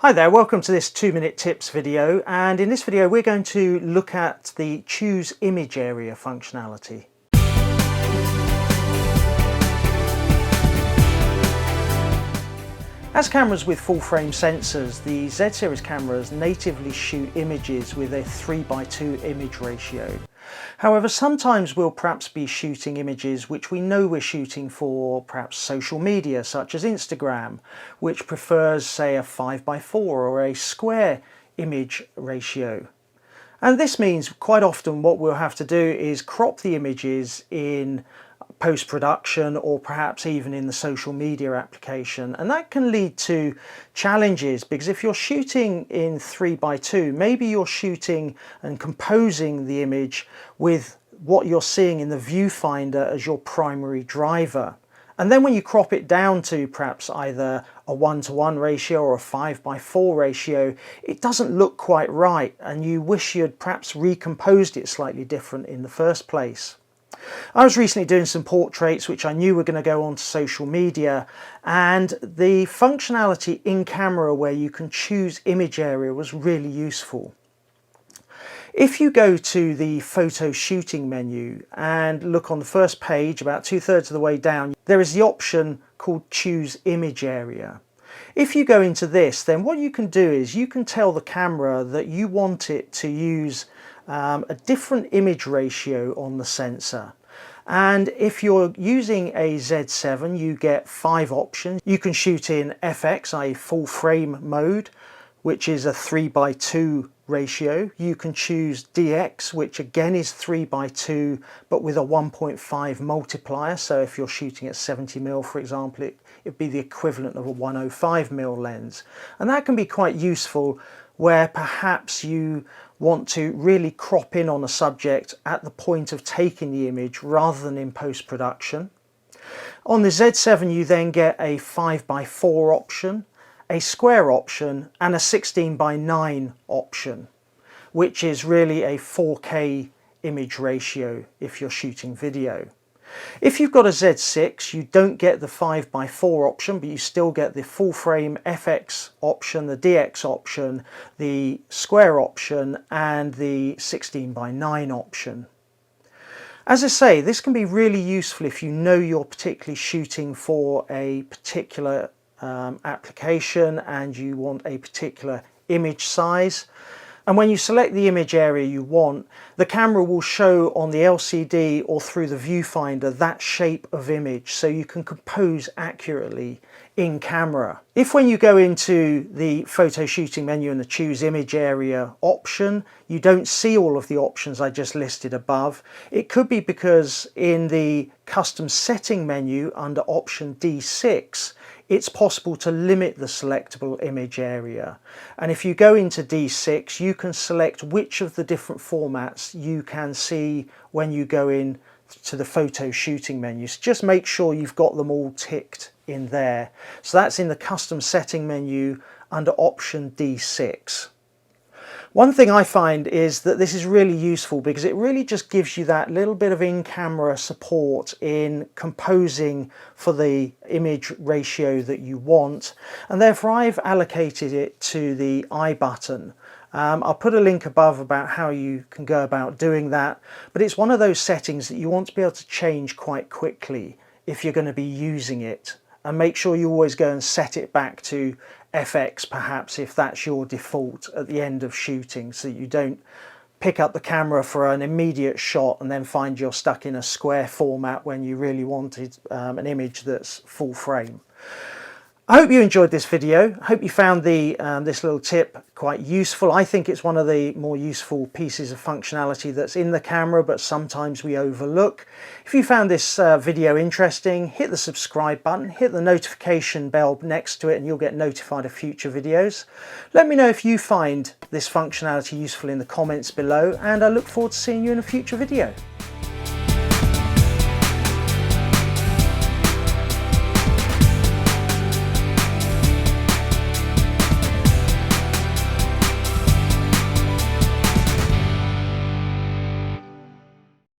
Hi there, welcome to this 2-minute tips video, and in this video we're going to look at the choose image area functionality. As cameras with full frame sensors, the Z series cameras natively shoot images with a 3:2 image ratio. However, sometimes we'll perhaps be shooting images which we know we're shooting for perhaps social media such as Instagram, which prefers say a 5:4 or a square image ratio. And this means quite often what we'll have to do is crop the images in post-production or perhaps even in the social media application, and that can lead to challenges because if you're shooting in 3:2, maybe you're shooting and composing the image with what you're seeing in the viewfinder as your primary driver, and then when you crop it down to perhaps either a 1:1 ratio or a 5:4 ratio, it doesn't look quite right and you wish you'd perhaps recomposed it slightly different in the first place. I was recently doing some portraits which I knew were going to go onto social media, and the functionality in camera where you can choose image area was really useful. If you go to the photo shooting menu and look on the first page about 2/3 of the way down, there is the option called choose image area. If you go into this, then what you can do is you can tell the camera that you want it to use a different image ratio on the sensor. And if you're using a Z7, you get 5 options. You can shoot in FX, i.e. full frame mode, which is a 3:2 ratio. You can choose DX, which again is 3:2 but with a 1.5 multiplier, so if you're shooting at 70mm for example, it'd be the equivalent of a 105mm lens, and that can be quite useful where perhaps you want to really crop in on a subject at the point of taking the image rather than in post-production. On the Z7 you then get a 5:4 option, a square option and a 16:9 option, which is really a 4K image ratio if you're shooting video. If you've got a Z6, you don't get the 5:4 option, but you still get the full frame FX option, the DX option, the square option and the 16:9 option. As I say, this can be really useful if you know you're particularly shooting for a particular application and you want a particular image size. And when you select the image area you want, the camera will show on the LCD or through the viewfinder that shape of image so you can compose accurately in camera. If when you go into the photo shooting menu and the choose image area option, you don't see all of the options I just listed above, it could be because in the custom setting menu under option D6, it's possible to limit the selectable image area. And if you go into D6, you can select which of the different formats you can see when you go in to the photo shooting menu. So just make sure you've got them all ticked in there. So that's in the custom setting menu under option D6. One thing I find is that this is really useful because it really just gives you that little bit of in-camera support in composing for the image ratio that you want, and therefore I've allocated it to the I button. I'll put a link above about how you can go about doing that, but it's one of those settings that you want to be able to change quite quickly if you're going to be using it, and make sure you always go and set it back to FX perhaps if that's your default at the end of shooting, so you don't pick up the camera for an immediate shot and then find you're stuck in a square format when you really wanted an image that's full frame. I hope you enjoyed this video. I hope you found this little tip quite useful. I think it's one of the more useful pieces of functionality that's in the camera, but sometimes we overlook. If you found this video interesting, hit the subscribe button, hit the notification bell next to it, and you'll get notified of future videos. Let me know if you find this functionality useful in the comments below, and I look forward to seeing you in a future video.